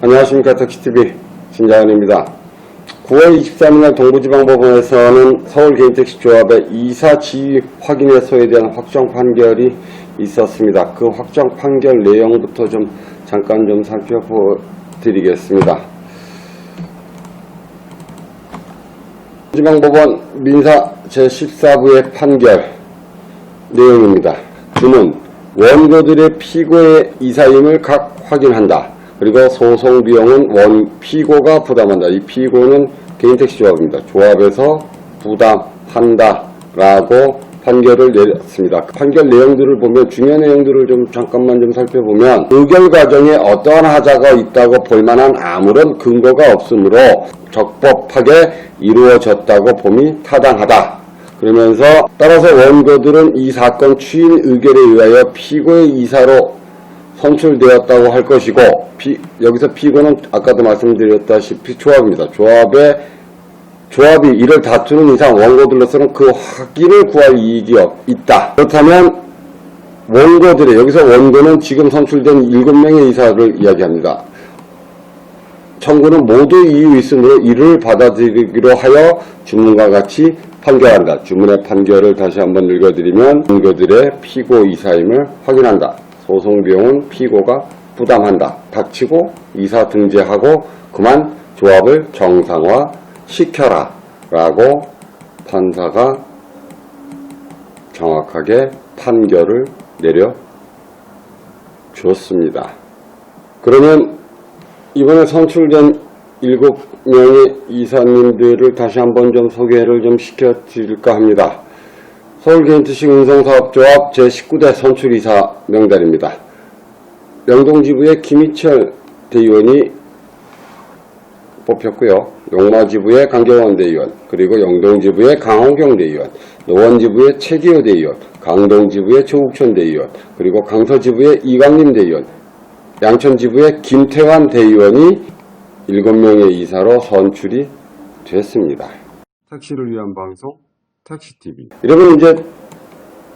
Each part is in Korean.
안녕하십니까. 택시TV 신장현입니다. 9월 23일 동부지방법원에서는 서울개인택시조합의 이사 지위 확인 회소에 대한 확정 판결이 있었습니다. 그 확정 판결 내용부터 잠깐 살펴보드리겠습니다. 지방법원 민사 제14부의 판결 내용입니다. 주는 원고들의 피고의 이사임을 각 확인한다. 그리고 소송 비용은 피고가 부담한다. 이 피고는 개인택시조합입니다. 조합에서 부담한다 라고 판결을 내렸습니다. 판결 내용들을 보면 중요한 내용들을 잠깐만 살펴보면 의결 과정에 어떠한 하자가 있다고 볼만한 아무런 근거가 없으므로 적법하게 이루어졌다고 봄이 타당하다. 그러면서 따라서 원고들은 이 사건 추인 의결에 의하여 피고의 이사로 선출되었다고 할 것이고, 여기서 피고는 아까도 말씀드렸다시피 조합입니다. 조합이 이를 다투는 이상 원고들로서는 그 확인을 구할 이익이 있다. 그렇다면 여기서 원고는 지금 선출된 7명의 이사를 이야기합니다. 청구는 모두 이유 있으므로 이를 받아들이기로 하여 주문과 같이 판결한다. 주문의 판결을 다시 한번 읽어드리면 원고들의 피고 이사임을 확인한다. 소송 비용은 피고가 부담한다. 닥치고 이사 등재하고 그만 조합을 정상화 시켜라 라고 판사가 정확하게 판결을 내려줬습니다. 그러면 이번에 선출된 7명의 이사님들을 다시 한번 소개를 시켜드릴까 합니다. 서울개인택시 운송사업조합 제19대 선출이사 명단입니다. 명동지부의 김희철 대의원이 뽑혔고요. 용마지부의 강경원 대의원, 그리고 영동지부의 강호경 대의원, 노원지부의 최기호 대의원, 강동지부의 조국천 대의원, 그리고 강서지부의 이광림 대의원, 양천지부의 김태환 대의원이 7명의 이사로 선출이 됐습니다. 택시를 위한 방송 택시TV. 여러분, 이제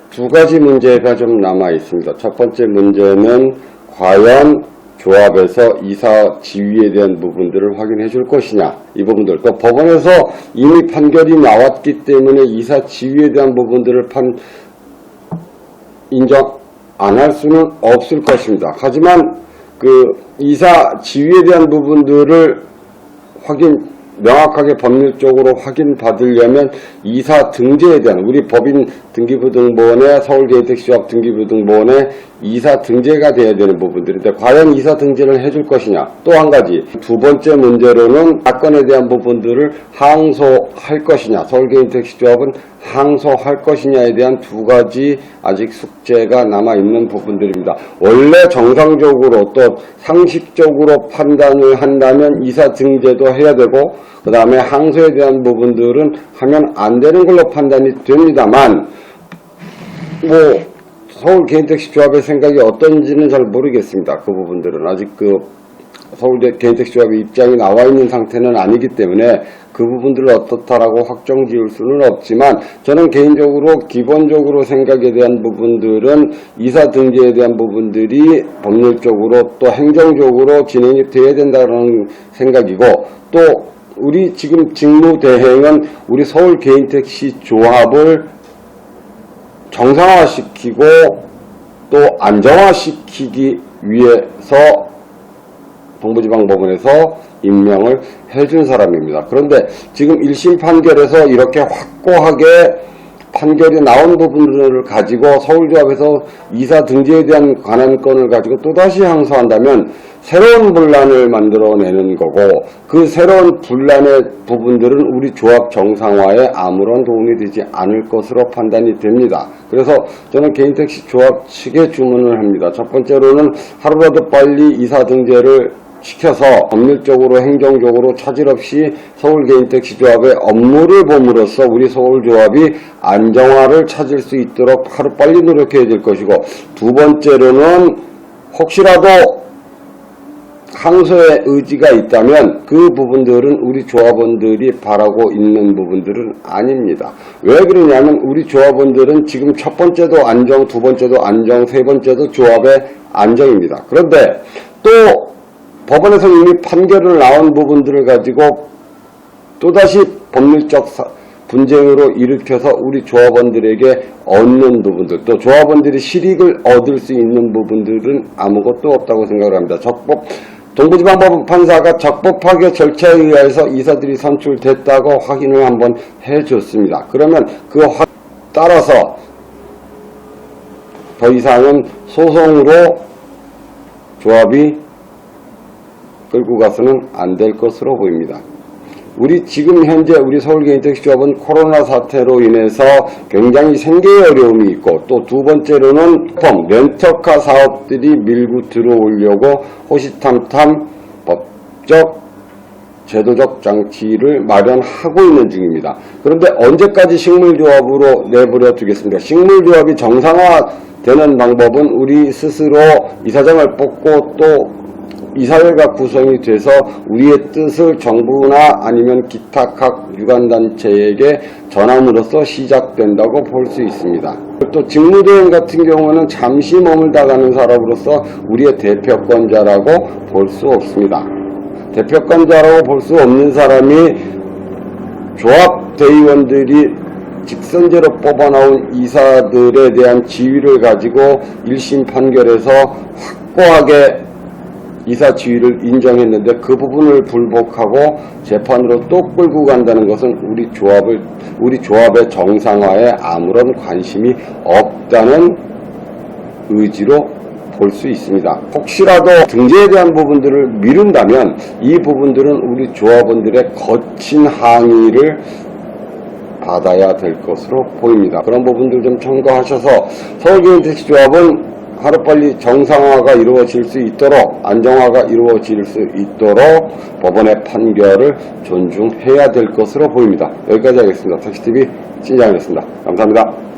두 가지 문제가 남아 있습니다. 첫 번째 문제는 과연 조합에서 이사 지위에 대한 부분들을 확인해 줄 것이냐, 이 부분들. 또 법원에서 이미 판결이 나왔기 때문에 이사 지위에 대한 부분들을 인정 안 할 수는 없을 것입니다. 하지만 그 이사 지위에 대한 부분들을 명확하게 법률적으로 확인받으려면 이사 등재에 대한 우리 법인 등기부등본에 서울개인택시조합 등기부등본에 이사 등재가 돼야 되는 부분들인데 과연 이사 등재를 해줄 것이냐. 또 한 가지 두 번째 문제로는 사건에 대한 부분들을 항소할 것이냐, 서울개인택시조합은 항소할 것이냐에 대한 두 가지 아직 숙제가 남아있는 부분들입니다. 원래 정상적으로 또 상식적으로 판단을 한다면 이사 등재도 해야 되고 그 다음에 항소에 대한 부분들은 하면 안 되는 걸로 판단이 됩니다만, 서울개인택시조합의 생각이 어떤지는 잘 모르겠습니다. 그 부분들은 아직 서울개인택시조합의 입장이 나와 있는 상태는 아니기 때문에 그 부분들을 어떻다라고 확정 지을 수는 없지만, 저는 개인적으로 기본적으로 생각에 대한 부분들은 이사 등재에 대한 부분들이 법률적으로 또 행정적으로 진행이 돼야 된다는 생각이고, 또 우리 지금 직무 대행은 우리 서울개인택시 조합을 정상화시키고 또 안정화시키기 위해서 동부지방법원에서 임명을 해준 사람입니다. 그런데 지금 1심 판결에서 이렇게 확고하게 판결이 나온 부분들을 가지고 서울조합에서 이사 등재에 대한 관한권을 가지고 또다시 항소한다면 새로운 분란을 만들어내는 거고, 그 새로운 분란의 부분들은 우리 조합 정상화에 아무런 도움이 되지 않을 것으로 판단이 됩니다. 그래서 저는 개인택시 조합 측에 주문을 합니다. 첫 번째로는 하루라도 빨리 이사 등재를 시켜서 법률적으로 행정적으로 차질 없이 서울개인택시조합의 업무를 봄으로써 우리 서울조합이 안정화를 찾을 수 있도록 하루빨리 노력해야 될 것이고, 두 번째로는 혹시라도 항소의 의지가 있다면 그 부분들은 우리 조합원들이 바라고 있는 부분들은 아닙니다. 왜 그러냐면 우리 조합원들은 지금 첫 번째도 안정, 두 번째도 안정, 세 번째도 조합의 안정입니다. 그런데 또 법원에서 이미 판결을 나온 부분들을 가지고 또다시 법률적 분쟁으로 일으켜서 우리 조합원들에게 얻는 부분들, 또 조합원들이 실익을 얻을 수 있는 부분들은 아무것도 없다고 생각을 합니다. 동부지방법원 판사가 적법하게 절차에 의해서 이사들이 선출됐다고 확인을 한번 해줬습니다. 그러면 따라서 더 이상은 소송으로 조합이 끌고 가서는 안 될 것으로 보입니다. 지금 현재 우리 서울개인택시조합은 코로나 사태로 인해서 굉장히 생계에 어려움이 있고, 또 두 번째로는 렌터카 사업들이 밀고 들어오려고 호시탐탐 법적, 제도적 장치를 마련하고 있는 중입니다. 그런데 언제까지 식물조합으로 내버려 두겠습니까? 식물조합이 정상화되는 방법은 우리 스스로 이사장을 뽑고 또 이사회가 구성이 돼서 우리의 뜻을 정부나 아니면 기타 각 유관단체에게 전함으로써 시작된다고 볼 수 있습니다. 또 직무대행 같은 경우는 잠시 머물다 가는 사람으로서 우리의 대표권자라고 볼 수 없습니다. 대표권자라고 볼 수 없는 사람이 조합 대의원들이 직선제로 뽑아나온 이사들에 대한 지위를 가지고 1심 판결에서 확고하게 이사 지위를 인정했는데 그 부분을 불복하고 재판으로 또 끌고 간다는 것은 우리 조합의 정상화에 아무런 관심이 없다는 의지로 볼 수 있습니다. 혹시라도 등재에 대한 부분들을 미룬다면 이 부분들은 우리 조합원들의 거친 항의를 받아야 될 것으로 보입니다. 그런 부분들 좀 참고하셔서 서울개인택시조합은 하루빨리 정상화가 이루어질 수 있도록, 안정화가 이루어질 수 있도록 법원의 판결을 존중해야 될 것으로 보입니다. 여기까지 하겠습니다. 택시TV 신장이었습니다. 감사합니다.